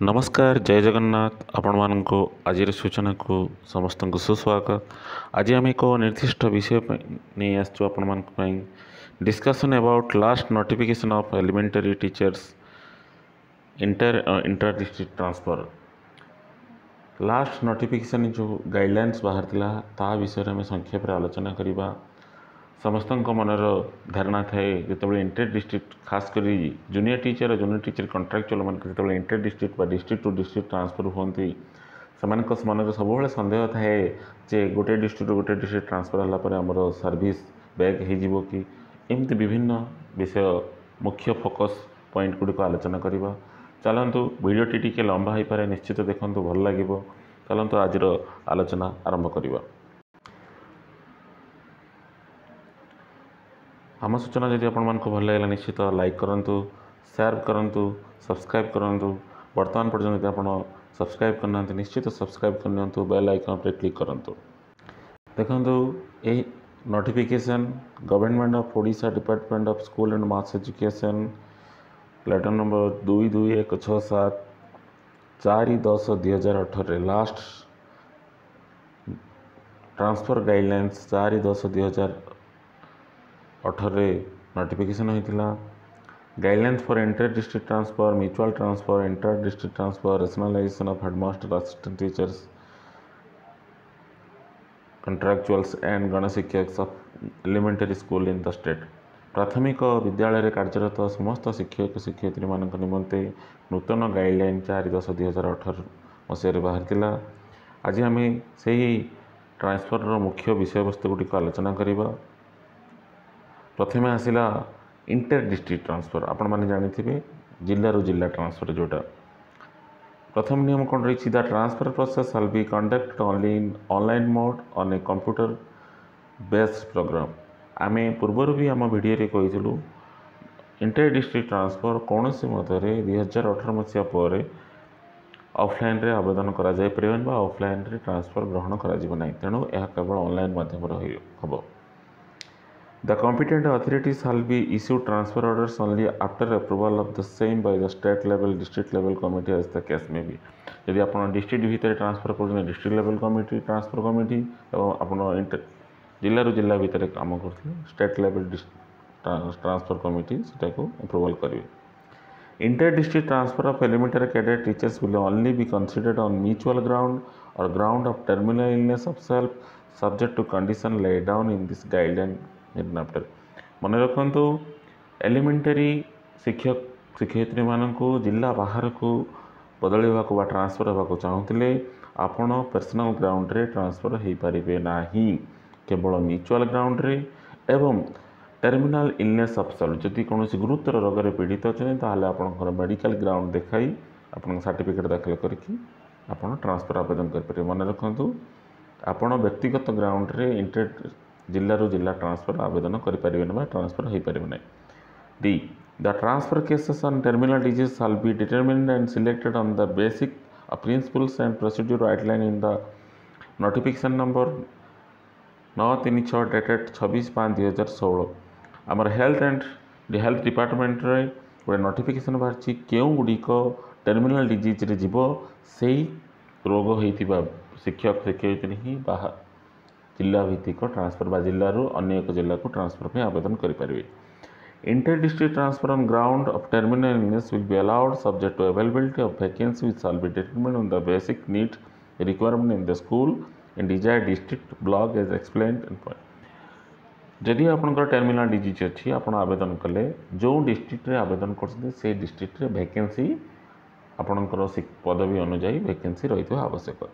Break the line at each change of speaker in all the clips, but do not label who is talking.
नमस्कार जय जगन्नाथ आपण मानक आज सूचना को समस्त को सुस्वागत। आज आम एक निर्दिष्ट विषय नहीं आपण discussion about last notification of elementary teachers inter district transfer. Last notification जो गाइडलाइंस बाहर ता विषय में संक्षेप में आलोचना करवा। समस्त मनर धारणा थाए जो इंटर डिस्ट्रिक्ट खास कर जूनियर टीचर कंट्राक्चुअल मान जो inter district district to district transfer होती से मन सब सन्देह थाए जे गोटे डिस्ट्रिक्ट गोटे डिस्ट्रिक्ट ट्रांसफर होगापर आमर सर्विस बैक हो कि एमती विभिन्न विषय मुख्य फोकस पॉइंट गुड़िक आलोचना करवा। चलतु वीडियोटी टी लंबा हो पाए निश्चित देखूँ भल लगे। चलतु आज आलोचना आरंभ करवा। आम सूचना जदि आपण भल लगे निश्चित लाइक करूँ, शेयर करूँ, सब्सक्राइब करूँ। बर्तमान पर्यटन आप सब्सक्राइब करना निश्चित सब्सक्राइब करनी, बेल आइकन पर क्लिक करूँ। देखो ये notification government of Odisha department of school and mass education letter number 222167 4/10/2018 last transfer guidelines 4/10/2018 notification होता। Guidelines for inter district transfer, mutual transfer, inter district transfer, rationalisation of headmaster, assistant teachers, contractuals and Ganashikshak of elementary school in the state. प्राथमिक विद्यालय कार्यरत समस्त शिक्षक शिक्षयित्री मान निमंते नूतन guideline 4/10/2018 मसीह बाहर। आज आम से ट्रांसफर मुख्य विषय वस्तु गुड़िक आलोचना करवा। प्रथम आसला इंटर डिस्ट्रिक्ट ट्रांसफर। आपण मैंने जानी जिल्ला रू जिल्ला ट्रांसफर जोटा प्रथम नियम कौन रही। The transfer process shall be conduct only in online mode on a computer based program. आम पूर्वर भी आम वीडियो कही इंटर डिस्ट्रिक्ट ट्रांसफर कौन सी मदे 2018 मसीहा पर ऑफलाइन रे आवेदन करा जाय परिबन बा ऑफलाइन रे ट्रांसफर ग्रहण करा जिवो नै, तेणु यह केवल ऑनलाइन माध्यम हम। The competent authority shall be issued transfer orders only after approval of the same by the state level, district level committee as the case may be। यदि आप डिस्ट्रिक्ट भितर ट्रांसफर कर district level committee transfer committee और आप जिल्ला रू जिल्ला भितर काम करते स्टेट लेवल ट्रांसफर कमिटी से अप्रूवल करेंगे। Inter district transfer of elementary cadet teachers will only be considered on mutual ground और ground of terminal illness of self subject to condition laid down in this guideline after. मन रखु elementary शिक्षक शिक्षयित्री मान जिला बाहर को बदलवा को ट्रांसफर होगा चाहूँगे आपण पर्सनल ग्राउंड रे ट्रांसफर हो पारे ना, केवल म्यूचुअल ग्राउंड रे एवं टर्मिनल इलनेस ऑफ सेल्फ। जदि कौन गुरुतर रोग से पीड़ित अच्छे ताहले आपनकर मेडिकल ग्राउंड देखाई आप सर्टिफिकेट दाखिल करके आप ट्रांसफर आवेदन करेंगे। मन रखु आपण व्यक्तिगत ग्राउंड रे इंटर जिल्ला रू जिल्ला ट्रांसफर आवेदन करें ना, ट्रांसफर हो पारे ना। D the transfer cases on terminal disease shall be determined and selected on the basic principles and procedure outline in the notification number 936 dated 26/5/2016। आमर हेल्थ डिपार्टमेंट रे गोटे नोटिफिकेशन बाहर क्यों गुड़िक टर्मिनल डिजीज रे जीव से रोग होता शिक्षक शिक्षयित्री ही बाहर जिला भित्तिक ट्रांसफर बा जिल्ला रू अन्य एक जिला को ट्रांसफर पे आवेदन करें। Inter district transfer on ground of terminal illness will be allowed subject to availability of vacancy which shall be determined on the basic need requirement in the school in desired district block as explained in point. जदि आपंकर terminal disease अच्छी आप आवेदन कले जो district रे आवेदन कर डिस्ट्रिक्ट रे वैकेंसी आपंकर पदवी अनुजाई वैकेंसी रही आवश्यक।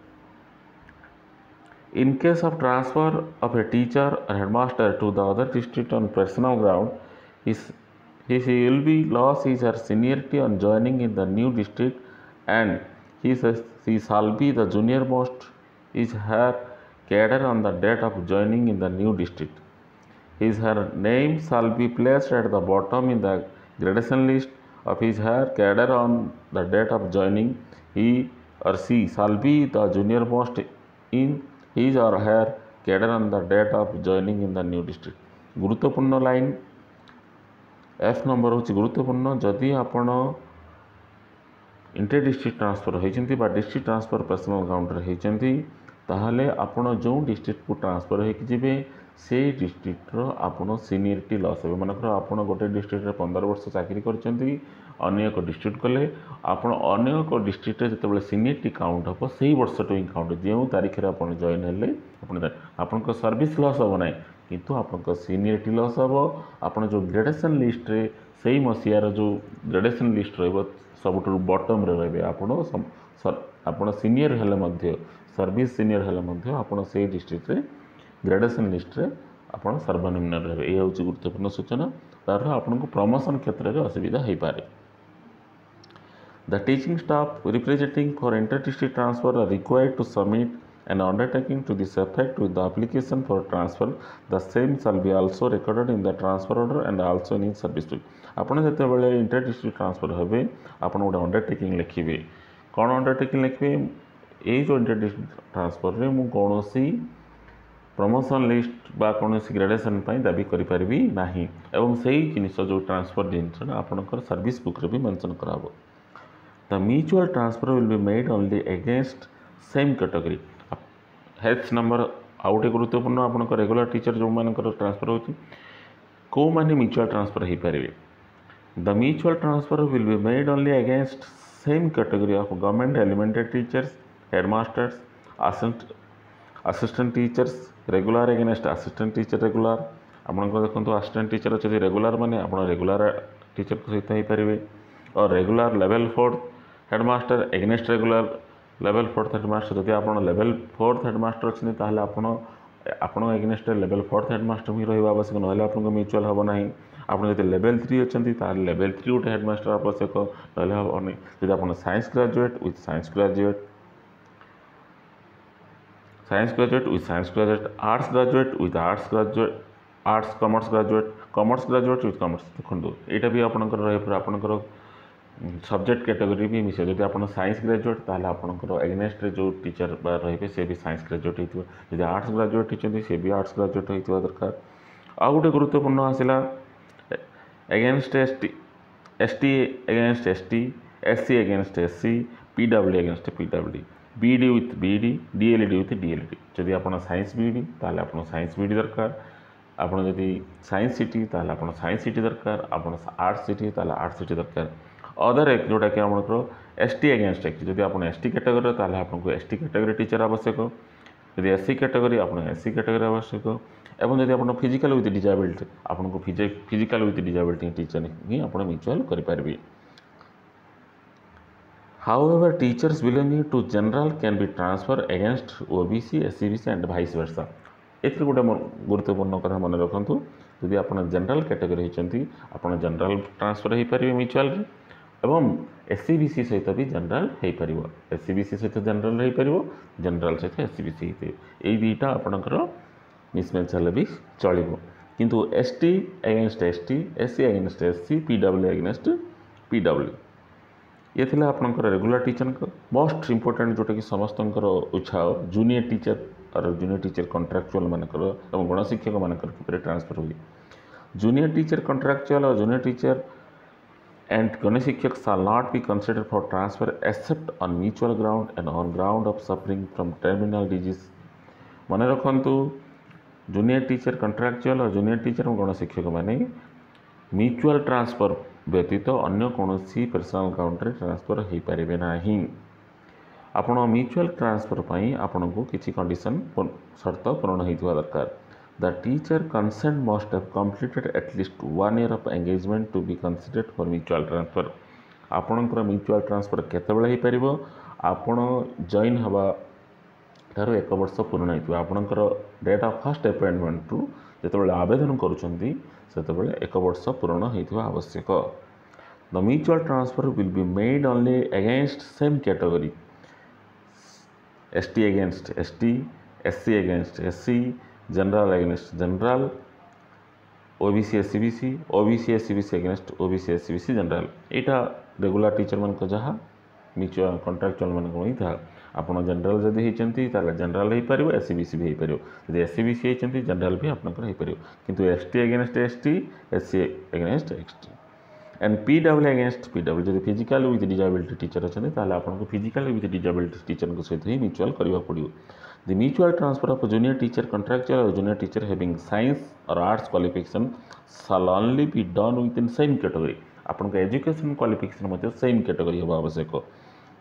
In case of transfer of a teacher or headmaster to the other district on personal ground, he will be lose his or seniority on joining in the new district, and he shall be the junior most is her cadre on the date of joining in the new district. His her name shall be placed at the bottom in the gradation list of his her cadre on the date of joining. He or she shall be the junior most in his or her cadre on the date of joining in the new district। गुरुत्वपूर्ण line F number हूँ गुरुत्वपूर्ण। जदि आपण inter district transfer होती district transfer personal account होती ताहले आपण जो डिस्ट्रिक्ट को ट्रांसफर होके से डिस्ट्रिक्टर आपण सीनियरिटी लॉस हे मनकर आपण गोटे डिस्ट्रिक्ट 15 वर्ष चाकरी करछंती अन्य एक डिस्ट्रिक्ट कले आपण अन्य एक डिस्ट्रिक्ट जिते सीनियरिटी काउंट हम से वर्ष टू काउंट जो तारीख में आप जॉइन हेले आपण सर्विस लॉस हम ना किंतु आपण सीनियरिटी लॉस हम आपण जो ग्रेडेशन लिस्ट रे से मसीहार जो ग्रेडेशन लिस्ट रबुठ बटम रे आपण सीनियर हेले सर्विस सीनियर हेले आपण से डिस्ट्रिक्ट रे ग्रेडेशन लिस्ट रे आपण सर्वनिम्न रहे ये हूँ गुरुत्वपूर्ण सूचना तार आपन को प्रमोशन क्षेत्र में असुविधा हो पारे। The teaching staff representing for inter district transfer are required to submit an undertaking to this effect with the application for transfer. The same shall be also recorded in the transfer order and also in service book. आपण जते बेले inter district transfer हेबे आपण गोटे undertaking लिखिबे कौन undertaking लिखिबे ये जो inter district transfer रे मु कोनोसी प्रमोशन लिस्ट बा कौन ग्रेडेशन दाबी करें ना एवं से जिनस जो ट्रांसफर जिन आपंकर सर्विस बुक रे भी मेंशन कराबो। The mutual transfer will be made only against same category health number आउ गए गुरुत्वपूर्ण आप रेगुलर टीचर जो मानकर ट्रांसफर होती कौ माने म्यूचुअल ट्रांसफर हो पारे। The mutual transfer will be made only against same category of government elementary teachers headmasters assistant teachers regular against assistant teacher regular आपको देखो असिस्टेंट टीचर अच्छे रेगुलर माने आप रेगुलर टीचर सहित हो पारे और regular level 4 headmaster against regular level 4 headmaster जब आप लेवल 4 हेडमास्टर अच्छे ताहले आपण एगेनेस्ट लेवल 4 हेडमास्टर भी रहा आवश्यक ना आपको म्यूचुअल हम ना आपड़ जो लेवल 3 अच्छा लेवल 3 गोटे हेडमास्टर आवश्यक ना हम जब आप science graduate with science graduate science graduate arts graduate with arts commerce graduate with commas देखो यहाँ भी आपंकर रही आपंकर सब्जेक्ट कैटेगरी भी मिसे जब आप साइंस ग्रेजुएट ताहले आपंकर एगेनेस्ट जो टीचर रही से भी साइंस ग्रेजुएट होती आर्ट्स ग्रेजुएट होती से भी आर्ट्स ग्रेजुएट होता दरकार। आउ गोटे गुरुत्वपूर्ण आसला against ST against ST SC against SC PW against PW BD with BD DLD with DLD जदि आप साइंस बीडी ताहले आप साइंस बीडी दरकार आपड़ जदि साइंस सिटी ताहले आप साइंस सिटी दरकार आप आर्ट्स सिटी ताहले आर्ट्स सिटी दरकार अदर एक जोटा कि आपंकर एसटी एगेन्स्ट जदि आप एसटी कैटेगरी ताहले आपको एसटी कैटेगरी टीचर आवश्यक जदि एससी कैटेगरी आप एससी कैटेगरी आवश्यक एवं जदि आप फिजिकल विथ डिजेबिलिटी आपको फिजिकल विथ डिजेबिलिटी टीचर ही आप म्यूचुअल करेंगे। However, teachers belonging to general can be transferred against OBC, SCBC and vice versa. एथि गोटे गुरुत्वपूर्ण कथा मन रखु जदि आप जनरल कैटेगरी होती आप जनरल ट्रांसफर हो पारे म्यूचुअल एवं SCBC सहित भी जनरल हो पार SCBC सहित जनरल हो पार जनरल सहित SCBC यही दुईटा आपंकर मिसमैच हेल्ले भी चलो किंतु ST against ST SC against SC PW against PW ये थी आपंकर रेगुलर टीचर मोस्ट इंपोर्टेंट जोटा कि समस्त उत्साह जूनियर टीचर और जूनियर टीचर कॉन्ट्रैक्चुअल मानकर और गणशिक्षक मानकर किपर ट्रांसफर हुए। जूनियर टीचर कॉन्ट्रैक्चुअल और junior teacher and Ganashikshak shall not be considered for transfer except on mutual ground and on ground of suffering from terminal disease. मन रखु जूनियर टीचर कॉन्ट्रैक्चुअल और junior teacher और गणशिक्षक माने म्यूचुअल ट्रांसफर व्यतीत अन्य कौन personal account रे ट्रांसफर हो पारे ना। आपण म्यूचुअल ट्रांसफर पाई आपण को किसी कंडीशन शर्त पूर्ण होता दरकार। The teacher consent must have completed at least 1 year of engagement to be considered for mutual transfer. आपणकर म्यूचुअल ट्रांसफर केतबेले हो पारिबो आपण जॉइन हवा तार 1 वर्ष पूर्ण होता आपणकर date of first appointment to जिते आवेदन करुँच से 1 वर्ष पूर्ण होता आवश्यक। The mutual transfer will be made only against same category ST against ST SC against SC general against general OBC SCBC OBC SCBC against OBC SCBC general यहाँ regular teacher मान जहाँ म्यूचुअल कॉन्ट्रैक्चुअल मान था आप general जदि होती general हो पार SCBC भी हो पार जब SCBC होती जनरल भी आपंकर हो पार किंतु ST against ST SC against ST and PW against PW जब फिजिकल विथ डिजेबिलिटी टीचर अच्छे ताहले आपको फिजिकल विथ डिजेबिलिटी टीचर सहित ही म्यूचुअल करने पड़ो the mutual transfer of junior teacher contractual और जूनियर टीचर हैविंग साइंस और arts qualification shall only be done within same category आपन एजुकेशन क्वालिफिकेशन सेम कैटेगरी होगा आवश्यक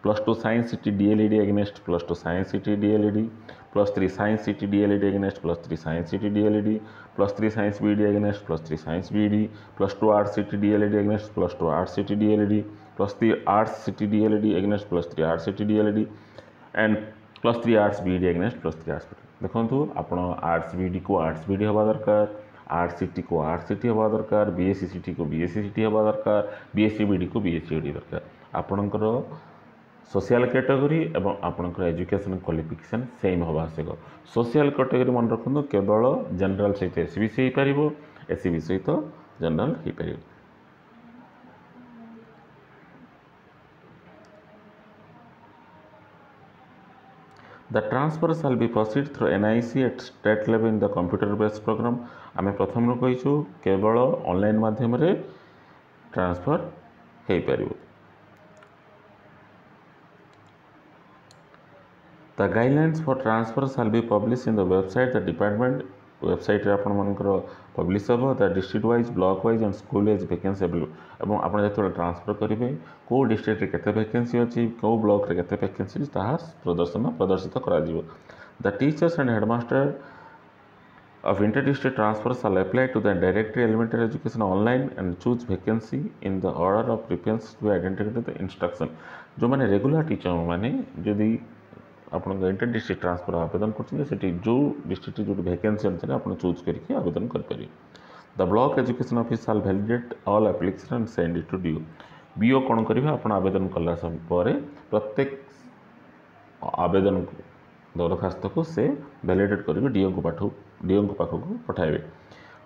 +2 science CT DLED against +2 science CT DLED +3 science CT DLED against +3 science CT DLED +3 science BED against +3 science BED +2 arts CT DLED against +2 arts CT DLED +3 arts CT DLED against +3 arts CT DLED and +3 arts BED against +3 arts BED देखो आप arts BED को arts BED हवा दरकार arts city को arts city हवा दरकार BSc city को BSc city हवा दरकार BSc BED को BSc BED दरकार आपणकर सोशल कैटेगरी एवं आपणकर एजुकेशन क्वालिफिकेशन सेम हवा आवश्यक सोशल कैटेगरी मन रखु केवल जनरल सहित SCBC हो पार SCBC सहित जनरल हो पार the transfer shall be proceed through NIC at state level in the computer based program आम प्रथम कहीचु केवल ऑनलाइन माध्यम ट्रांसफर हो पार The guidelines for transfer shall be published in the website the department website आपनकर पब्लिश हम the district wise block wise and school wise vacancy एवं आप जो ट्रांसफर करेंगे कौ डिस्ट्रिक्ट रे केते वैकेंसी अच्छी कौ ब्लॉक रे केते वैकेंसी ताहा प्रदर्शित करा the teachers and headmaster of inter-district transfer shall apply to the directory elementary education online and choose vacancy in the order of preference to be identified with the instruction जो माने regular teacher माने जदि आप inter district transfer आवेदन कर जो district जो vacancy अनुसार आप चूज करके आवेदन करेंगे the block education office shall validate all application and send it to DO BO कौन करेंगे आप आवेदन कला प्रत्येक आवेदन दरखास्त को से वैलिडेट करेंगे DO को पाखक पठाइबे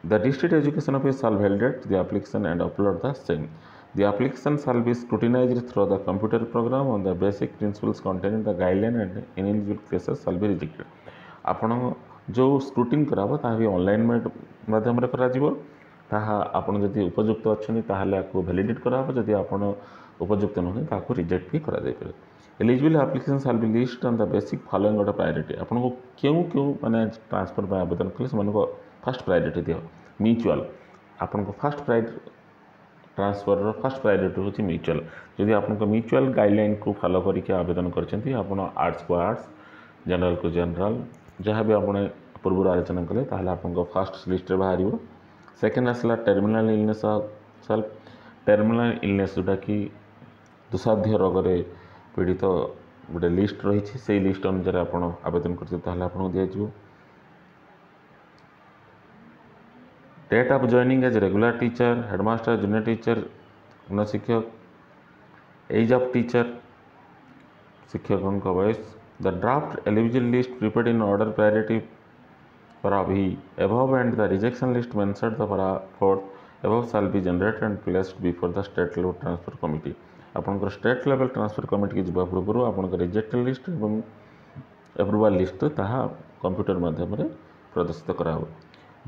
the district education office shall validate the application and upload the same The application shall be scrutinized through the computer program on the basic principles contained in the guideline and ineligible cases shall be rejected. आपण जो स्क्रूटिन कराबो ता भी online माध्यम रे करा जिवो ताहा आपण जदि उपयुक्त अछनी ताहाले आको वैलिडेट कराबो जदि आपण उपयुक्त नहे ताको रिजेक्ट भी करा जाय पारे eligible application shall be list on the basic following गोटे प्रायोरिटी आपण को क्यों माने ट्रांसफर में आवेदन कले मन को फर्स्ट प्रायोरिटी दियो म्यूचुअल आपण को first priority transfer first priority हूँ म्यूचुअल जदि आप म्यूचुअल गाइडलाइन को फॉलो करके आवेदन करछंती आपण आर्ट्स को आर्ट्स जनरल को जनरल जहाँ भी आप पूर्व आलोचना कले ताहले आपन फर्स्ट लिस्ट बाहर सेकेंड आसला terminal illness self terminal illness जोटा कि दुसाध्य रोग पीड़ित गोटे लिस्ट रही से लिस्ट अनुसार आप आवेदन करते दिज्व date of joining as regular teacher headmaster junior teacher गण शिक्षक एज ऑफ टीचर शिक्षकों वयस the draft eligible list prepared in order priority para B above and the rejection list mentioned the para fourth above shall be generated and placed before the state level transfer committee आपनकर state level transfer committee की जबा पूर्व आपनकर rejected list एवं approval list ताहा computer माध्यम रे प्रदर्शित कराओ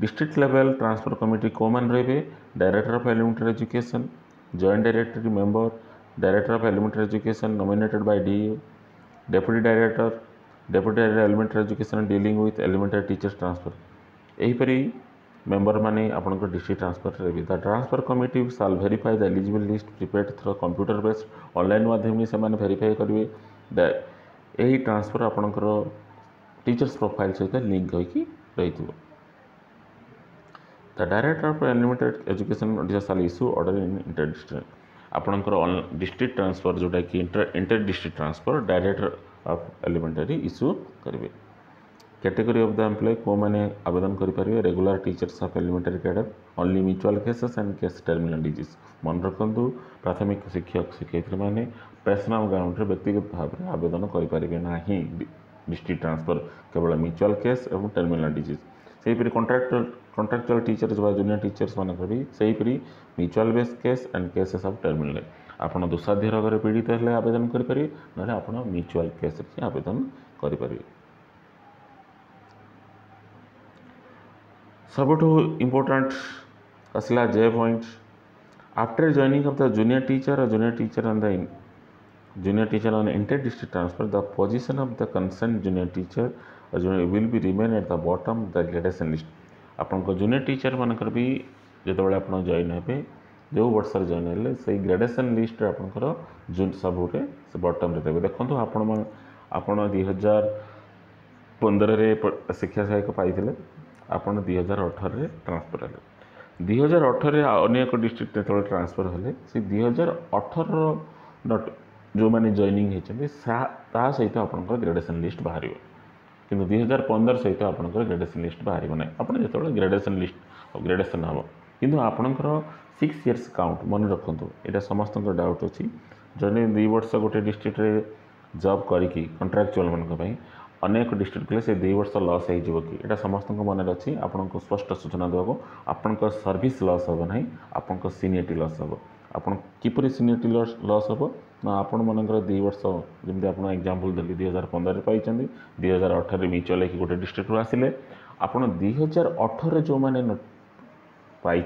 डिस्ट्रिक्ट लेवल ट्रांसफर कमिटी को मान रहे director of elementary education joint directory member director of elementary education nominated by DO deputy director elementary education dealing with elementary teachers transfer यहीपरी मेंबर माने आपनकर डिस्ट्रिक्ट ट्रांसफर रे the transfer committee shall verify the eligible list prepared through computer based online माध्यम से माने verify करेंगे यही transfer आपनकर टीचर्स प्रोफाइल सहित लिंक होइकी रही the director of elementary education Odisha shall issue order in inter district आपनकर डिस्ट्रिक्ट ट्रांसफर जोटा कि inter district transfer director of elementary issue करेंगे कैटेगरी ऑफ द एम्प्लॉय को मैंने आवेदन करेंगे regular teachers of elementary cadre only mutual cases and case terminal disease मन रखु प्राथमिक शिक्षक शिक्षयित्री मैंने पर्सनल ग्राउंड रे व्यक्तिगत भाव में आवेदन करेंगे ना डिस्ट्रिक्ट ट्रांसफर केवल म्यूचुअल केस और टर्मिनल डिजीज सेहीपरि कॉन्ट्रैक्चुअल टीचर्स व जूनियर टीचर्स मानक भी सेहीपरि mutual base case and cases of terminal आपन दुसाध्य रोग पीड़ित हेले आवेदन करेंगे ना आप म्यूचुअल केस आवेदन करेंगे सबुठ इम्पोर्टेंट आसला जे point After joining of the junior teacher or junior teacher on the junior teacher on inter-district transfer, the position of the concerned junior teacher or junior will be remain at the bottom of the gradation list. आपन junior teacher मानकर भी जितेबाला आप join हे जो वर्ष join हेले से ग्रेडेसन list आपंकर जून सबुरे से बटम रे देखो आपण 2015 शिक्षा सहायक पाई आपड़ 2018 ट्रांसफर है 2018 अन्य एक डिस्ट्रिक्ट जो ट्रांसफर हेले से 2018 जो मैंने जॉइनिंग होती सहित आप ग्रेडेसन लिस्ट बाहर कि 2015 सहित आपंकर ग्रेडेसन लिस्ट बाहर ना आप जो ग्रेडेसन लिस्ट ग्रेडेसन हम कि आपणकर 6 इयर्स काउंट मन रखु यहाँ समस्त डाउट अच्छी जड़े 2 वर्ष गोटे डिस्ट्रिक्ट जॉब करी कंट्राक्चुअल मानी अनेक डिस्ट्रिक्ट गले से 2 वर्ष लॉस हो कि समस्त मन अच्छी आपको स्पष्ट सूचना देवा आपण सर्विस लॉस हम ना आपण सीनियरिटी लॉस हम आपन किपर सीनियरिटी लॉस हम ना आपण मनकर 2 वर्ष जमी आप एग्जांपल देली 2015 पाई 2018 म्यूचुअल कि गोटे डिस्ट्रिक्ट आसिले आपड़ 2018 जो मैंने पाई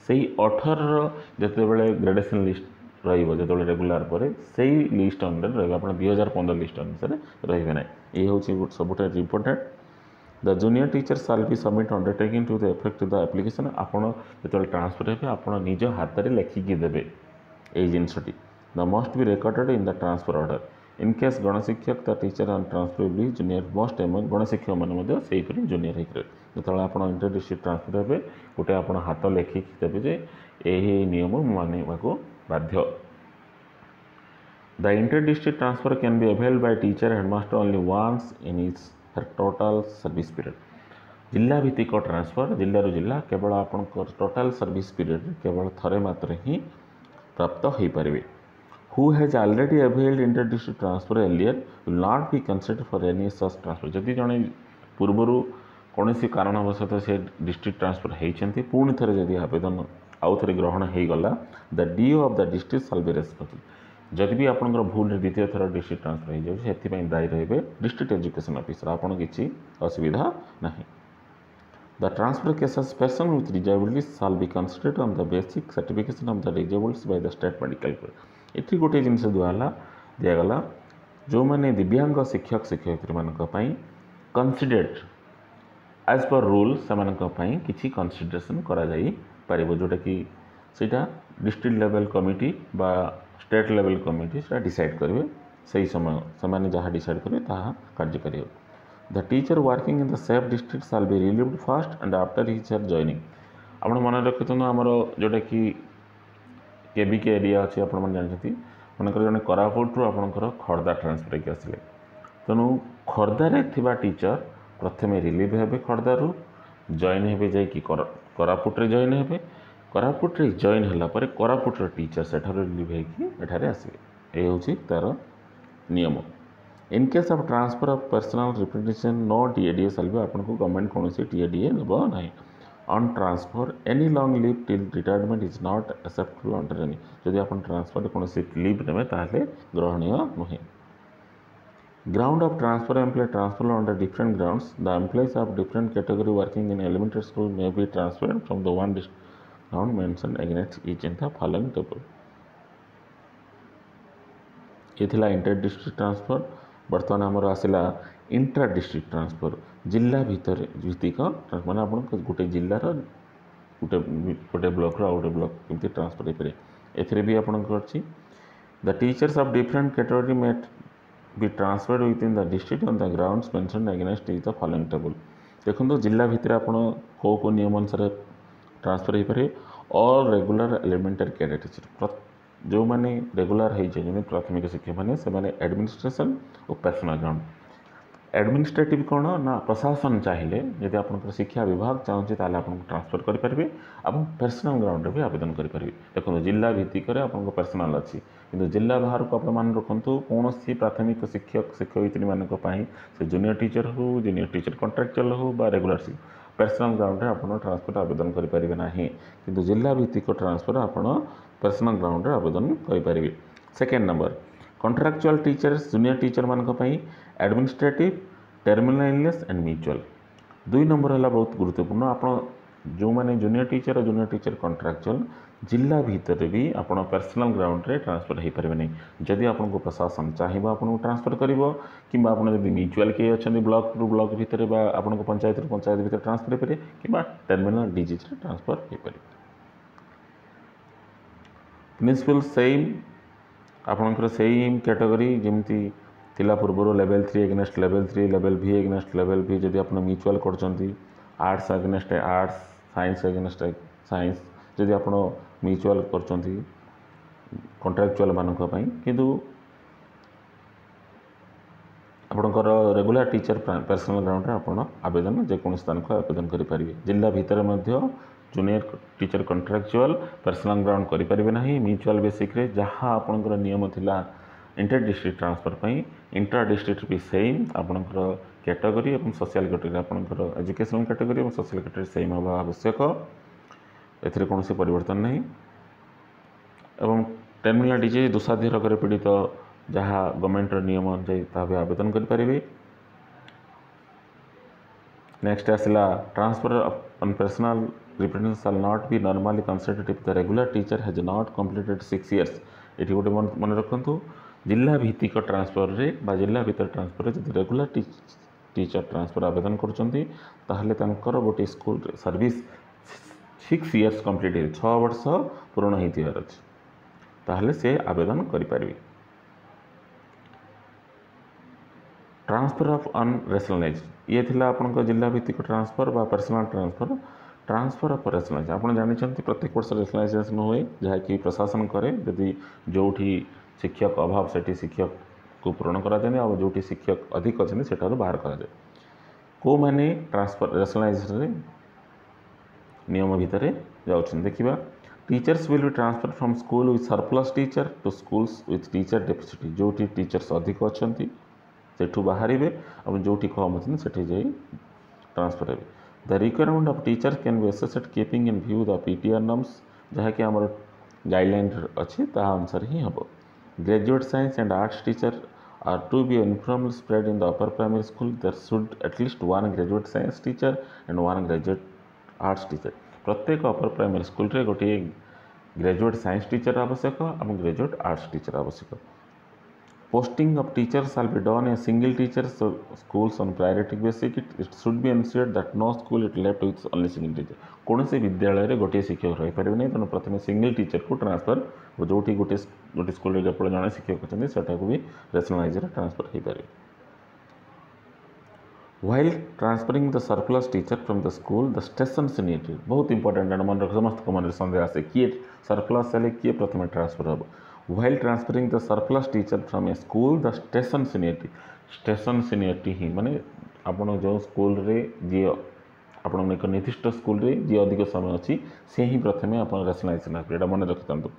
से 18 जितेबाला ग्रेडेसन लिस्ट रो रेगुलर पर से लिस्ट अंडर रहा आप 2015 लिस्ट अनुसार रे ना ये हूँ सबुठ important the junior teacher shall be submit undertaking to the effect the application आपड़ जो ट्रांसफर हे आप निज हाथ में लेखिकी देवे ये जिनसटी the must be recorded in the transfer order in case गणशिक्षक द टीचर ऑन ट्रांसफर भी जूनियर मोस्ट एम गणशिक्षक मैंने जूनियर होकर जो आप इंटर डिस्ट्रिक्ट ट्रांसफर हे गोटे आप हाथ लेखिकी देवे जे यही नियम मानवा बाध्य the inter district transfer can be availed bye teacher headmaster only once in is total service period जिला भित्तिक ट्रांसफर जिल्ला जिला केवल आप टोटाल सर्विस पीरियड केवल थरे मात्र ही प्राप्त हो पारे who has already availed inter district transfer earlier will not be considered for any such transfer जदि जड़े पूर्वर कौन सी कारणवशत से डिस्ट्रिक्ट ट्रांसफर होती पुणी थे जदि आवेदन आउ थे ग्रहण हो गला the DO of the district shall be responsible जदि भी आपंकर भूल द्वितीय थर डिस्ट्रिक्ट ट्रांसफर हो जाए दायी रहे डिस्ट्रिक्ट एजुकेशन ऑफिसर आपन किसी असुविधा ना the transfer cases person with disability shall be considered on the basic certification of the disables by the state medical board ये गोटे जिन दिगला जो मैंने दिव्यांग शिक्षक शिक्षयित्री मानी कंसिडर्ड एज पर रूल से किसी कंसिडरेशन कर जोटा कि सीटा डिस्ट्रिक्ट लेवल कमिटी बा स्टेट लेवल कमिटी से डिसाइड करेंगे से समय से जहाँ डिसाइड करेंगे कार्यकारी the teacher working in the safe district shall be relieved first and after his her joining आप मन रखी आमर जोटा कि केबीके एरिया अच्छी आप जानते मनकर जड़े कोरापुट आपंकर खर्दा ट्रांसफर की आसिले तेणु खर्दारे थिबा टीचर प्रथमे रिलीव हे खर्दारू जॉइन हे जाकि कोरापुट जॉइन हे कोरापुट जॉइन है कोरापुट टीचर से रिलीव होठार आसवे ये हूँ तार नियम in case of transfer of personal representation no TA DA shall be आपको गवर्नमेंट कौन टीएडीए नेब ना on transfer any long leave till retirement is not acceptable under any जदि आप ट्रांसफर कौन लीव ने ग्रहणीय नुहे ground of transfer employee transfer under different grounds the employees of different category working in elementary school may be transferred from the one ground mentioned against each in the following table ये थिला inter district transfer बर्तमान आमर आसला intra district transfer जिला भितर भित्तिक माने आप गोटे जिलार गोटे ब्लॉक रो गोटे ब्लॉक केमती ट्रांसफर हो पारे एथिरे भी आपनकर अछि the teachers of different category may be transferred with in the district on the grounds mentioned against is the following table देखो जिला भितर आप को नियम अनुसार ट्रांसफर हो पारे और रेगुलर एलिमेंटरी कैडेट टीचर जो मैंने रेगुलर हो प्राथमिक शिक्षक मैंने से एडमिनिस्ट्रेशन और पर्सनल ग्राउंड एडमिनिस्ट्रेटिव कौन ना प्रशासन चाहिए यदि आप शिक्षा विभाग चाहूँगी ताल आप ट्रांसफर करेंगे आप पर्सनल ग्राउंड भी आवेदन करेंगे देखो जिला भित्तिक आप पर्सनल अच्छी कि जिला बाहर को आप रखु कौन सी प्राथमिक शिक्षक शिक्षयित्री मानी से जूनियर टीचर हो जूनियर टीचर कंट्राक्चुअल हो बा रेगुलर पर्सनल ग्राउंड आप ट्रांसफर आवेदन करेंगे ना कि जिला भित्तिक ट्रांसफर आप पर्सनल ग्राउंड आवेदन करेंगे second number contractual teachers junior teacher मानी administrative terminal illness and mutual 2 number है बहुत गुरुत्वपूर्ण आप जो मैंने जूनियर टीचर और जूनियर टीचर कंट्राक्चुअल जिला भितर भी आप पर्सनल ग्राउंड रे ट्रांसफर हो पारे नहीं जदि आपको प्रशासन चाहिए आपको ट्रांसफर कर कि म्यूचुआल किए अच्छा ब्लॉक रु ब्लॉक भितर आपको पंचायत रु पंचायत भितर ट्रांसफर हो पारे कि टर्मिनाल डिजिज ट्रांसफर हो पारे। प्रिंसिपल सेम आपंकर सेम कैटेगरी जमती थिला पूर्व लेवल 3 एगेनेस्ट लेवल 3 लेवल भी एगेनेस्ट लेवल भी जदि आप म्यूचुआल करछंती आर्ट्स एगेनेस्ट आर्ट्स साइंस एगेनेस्ट साइंस जदि आप म्यूचुआल करछंती कॉन्ट्रैक्चुअल मानक पई किंतु आपणकर रेगुलर टीचर पर्सनल ग्राउंड रे आपण आवेदन जेकोन स्थान को आवेदन करि परिबे। जिला भितर मध्य junior teacher contractual personal ground करि परिबे नाही म्यूचुअल बेसिक रे जहाँ आपणकर नियम थिला इंटर डिस्ट्रिक्ट ट्रांसफर पई इंटर डिस्ट्रिक्ट भी सेम आपणकर कैटेगरी और सोशल कैटेगरी आपणकर एजुकेशनल कैटेगरी और सोशल कैटेगरी सेम हवा आवश्यक एथिरे कोनोसी परिवर्तन नहीं एवं टर्मिनाल डिजीज दुसाध्य रोग पीड़ित जहाँ गवर्नमेंट नियम अनुसार आवेदन करें। नेक्स्ट आसला transfer on personal representation shall not be normally considered if the regular teacher has not completed 6 years. ये गोटे मन रखु जिला भित्तिक ट्रांसफर रे बा जिला भीतर ट्रांसफर रे जब रेगुलर टीचर ट्रांसफर आवेदन कर गोटे स्कूल सर्विस 6 इयर्स कंप्लीट 6 वर्ष पूर्ण होती ताहले से आवेदन करें। ट्रांसफर ऑफ अनरेशनलाइज ये थिला आपन जिला भित्तिक ट्रांसफर बा personal transfer transfer of rationalise आपन जानिछंती प्रत्येक वर्ष रेशनलाइजेशन हुए जहाँकि प्रशासन करे यदि जोठी शिक्षक अभाव सेठी शिक्षक को पूरण करा जाने और जोठी शिक्षक अधिक अच्छे से बाहर करा जाए को माने ट्रांसफर रेशनलाइजेशन नियम भितर जाउछन देखिबा। Teachers will be transfer from school with surplus teacher to schools with teacher deficit जोठी टीचर्स अधिक अच्छी सेठू बाहर और जो कम अच्छे से जाई ट्रांसफर हे। The requirement of teacher can be assessed keeping in view the PTR norms जहाँकि आम गाइडलाइन अच्छी अनुसार ही हम। Graduate science and arts teacher are to be uniformly spread in the upper primary school there should at least 1 graduate science teacher and 1 graduate arts teacher प्रत्येक upper primary school रे गोटे graduate science teacher आवश्यक और graduate arts teacher आवश्यक। Posting of teachers shall be done a single teacher schools on priority basis. It should be ensured that no school is left with only single teacher. कौन से विद्यालय रे गोटे शिक्षक रही पारे नहीं तेणु प्रथम सिंगल टीचर को ट्रांसफर जो गोटे स्कूल रे जब जड़े शिक्षक अच्छे सेटा को भी रेशनलाइज ट्रांसफर हो पारे। While transferring the surplus teacher from the school, the station seniority बहुत इंपोर्टेंट मन रख समस्त को मन संदेह आसे किए सरप्लस हेले किए प्रथम ट्रांसफर हम। While transferring the surplus teacher from a school, the station seniority ही माने आपण जो स्कूल रे जी आपण एक निर्दिष्ट स्कूल रे जी अधिक समय अच्छी से ही प्रथमे आपण रेशनलाइजेशन एटा मन रखिथांतु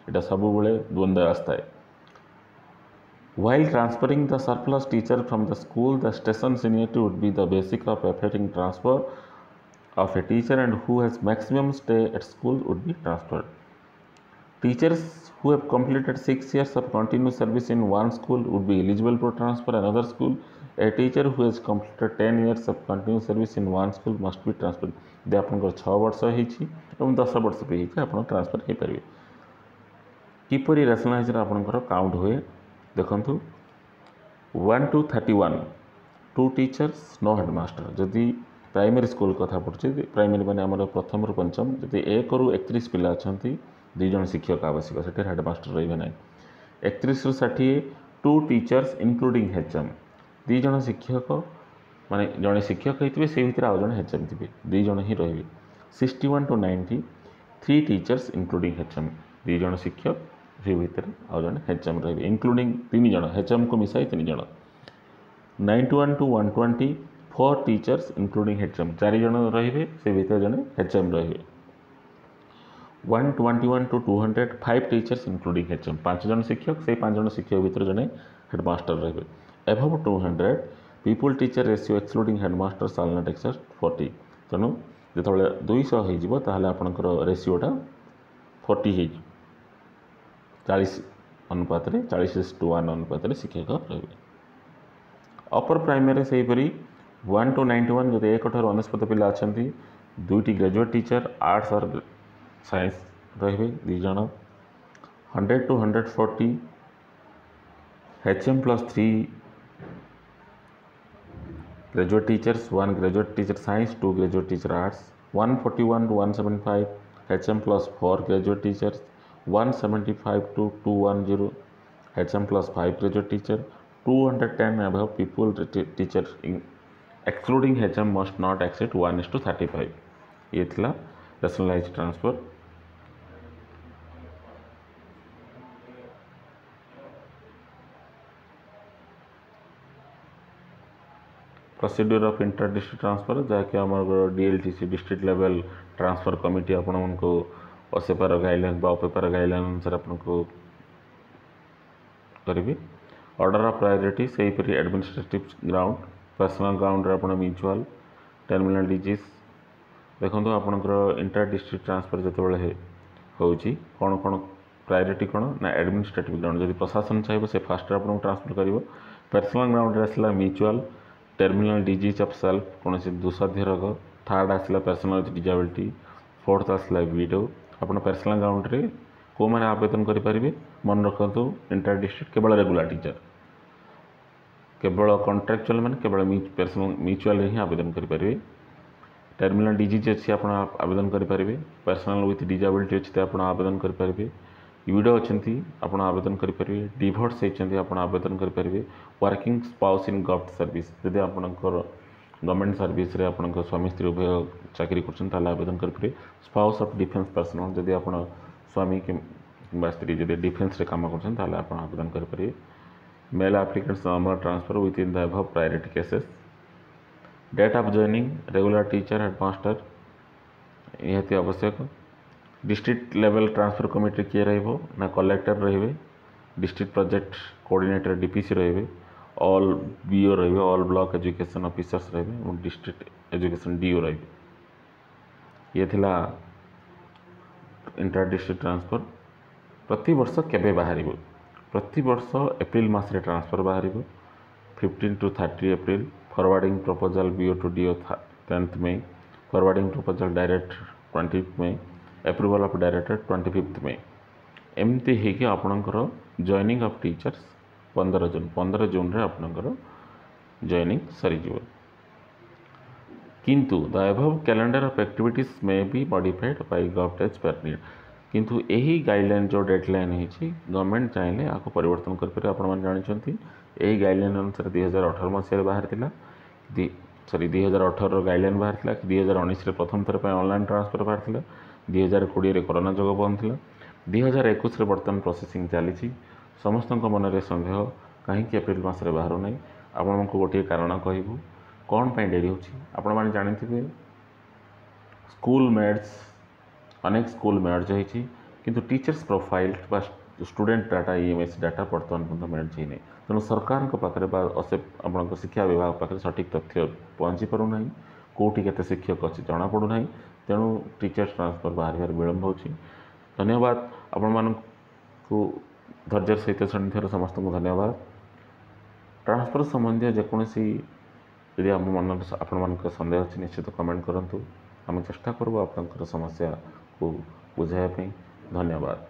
एटा सब बेले द्वंद्व आस्था है। While transferring the surplus teacher from the school, the station seniority would be the basic of effecting transfer of a teacher and who has maximum stay at school would be transferred. Teachers who have completed 6 years of continuous service in one school would be eligible for transfer another school. A teacher who has completed 10 years of continuous service in one school must be transferred. यदि आपनकर 6 वर्ष होइछि एवं 10 वर्ष पे होइछि आपण transfer हो पारे। किपरि rationalise आपनकर काउंट हुए देखंतु 1 to 31 2 टीचर्स नो हेडमास्टर जदि प्राइमरी स्कूल कथा पड़े प्राइमरी माने आमर प्रथम रु पंचम जदि 1 रु 31 पिला अछंती 2 जन शिक्षक आवश्यक से हेडमास्टर रही ना 31 रु 60 2 टीचर्स इंक्लूडिंग एचएम 2 जन शिक्षक माने जड़े शिक्षक होते से भितर आउ जन एचएम थे 2 जन ही रही। 61 to 90 3 टीचर्स इंक्लूडिंग एचएम 2 जन शिक्षक से भितर आउ जन एचएम रही इंक्लूडिंग 3 जन एचएम को मिसाई 3 जन। 91 to 120 4 टीचर्स इंक्लूडिंग एचएम 4 जन रही से भितर जन एचएम रही। 121 to 200 5 टीचर्स इंक्लूडिंग एचएम 5 जन शिक्षक से 5 जन शिक्षक भितर जन हेडमास्टर रही। Above 200 people teacher ratio excluding headmaster shall not exceed 40 तेणु जो 200 होपणकर रेशियोटा 40 हो 40 अनुपात 40:1 अनुपात शिक्षक रही। अपर प्राइमरी से हीपरी 1 to 91 जो 1 ठार 99 पिला अच्छा 2टी ग्रेजुएट टीचर आर्ट्स और साइंस रहे 2 जन 100 to 140 HM plus 3 graduate teachers, 1 graduate teacher science, 2 graduate teacher arts, 141 to 175 HM plus 4 graduate teachers, 175 to 210 HM plus 5 graduate teacher, 210 above people teacher excluding HM must not exceed 1:35. ये थिला rationalized transfer. Procedure of inter district transfer जहाँकि आम डीएलटीसी district level transfer committee आपण को असेपार guideline अपेपार guideline अनुसार आपको करी order of priority से एडमिनिस्ट्रेटिव ग्राउंड पर्सनल ग्राउंड आप म्यूचुअल टर्मिनल डिजीज देखो आपंकर इंटर डिस्ट्रिक्ट ट्रांसफर जो होची कौन कौन प्रायोरिटी कौन ना एडमिनिस्ट्रेटिव ग्राउंड जब प्रशासन चाहिए से फास्ट आपको ट्रांसफर कर पर्सनल ग्राउंड आसला mutual terminal disease of self कौन दुस्साध्य रोग थर्ड आसला पर्सनल डिजेबिलिटी फोर्थ आसला विडो आप पर्सनल ग्राउंड रे को मैंने आवेदन करेंगे मन रखु इंटर डिस्ट्रिक्ट केवल रेगुलर टीचर केवल कॉन्ट्रैक्चुअल मैंने केवल पर्सनल म्यूचुअल ही आवेदन करेंगे टर्मिनल डिजीज अच्छी आप आवेदन करेंगे पर्सनल विथ डिजेबिलिटी अच्छी आप आवेदन करेंगे विडो अच्छी आप आवेदन करेंगे डिवोर्स होती आप आवेदन करेंगे working spouse in government service जदि आपंकर गवर्नमेंट सर्विस रे आपंकर स्वामी स्त्री उभय चाकरी कर आवेदन करेंगे स्पाउस ऑफ डिफेन्स पर्सनल जदि आप स्वामी कि स्त्री जब डिफेन्स रे काम कर आवेदन करेंगे male applicants normal transfer with in the above priority cases date of joining regular teacher headmaster निहाती आवश्यक डिस्ट्रिक्ट लेवल ट्रांसफर कमिटी किए ना कलेक्टर रे डिस्ट्रिक्ट प्रोजेक्ट कोऑर्डिनेटर डीपीसी रे ऑल बीओ रे ऑल ब्लॉक एजुकेशन ऑफिसर्स रे district education do रे ये थिला इंटर डिस्ट्रिक्ट ट्रांसफर प्रति वर्ष केबे बाहर प्रति वर्ष एप्रिल मास रे ट्रांसफर बाहर 15 to 30 April forwarding proposal BO to DO 10th May forwarding proposal direct 20th May approval of director 25th May एमती है आपणकर जॉइनिंग ऑफ टीचर्स 15 जून रे आपणकर जॉइनिंग सरीज किंतु the above calendar of activities may be modified by government पर need किंतु यही guideline जो डेडलाइन है गवर्नमेंट चाहिए आपको परिवर्तन करेंगे आपण जानते यही गाइडलाइन अनुसार 2018 मसीह बाहर सॉरी 2018 गाइडलाइन बाहर कि 2019 प्रथम थर पर ऑनलाइन ट्रांसफर बाहर 2020 कोरोना जोग बंद था 2021 बर्तमान प्रोसेसिंग चली समस्त मनरे सन्देह कहीं एप्रिल मसरे बाहर ना आपण को गोटे कारण कहूँ कौन पर डेरी होने जानते स्कूल मेड्स अनेक स्कूल मेर्ज होती किंतु टीचर्स प्रोफाइल बा स्टूडेंट डाटा ईएमएस डाटा बर्तमान पर्यटन मेर्ज होना तेणु सरकार पाखे आप शिक्षा विभाग पाखे सठिक तथ्य पहुँची पारना कौटी के शिक्षक अच्छी जमापड़ूना तेणु टीचर्स ट्रांसफर बाहर विलम्ब हो धन्यवाद आपण को धैर्य सहित शुणी समस्त को धन्यवाद ट्रांसफर संबंधी जेकोसी यदि आम मन आपण सन्देह अच्छी निश्चित कमेंट करूँ आम चेष्टा करूँ आप समस्या को बुझाइवाई धन्यवाद।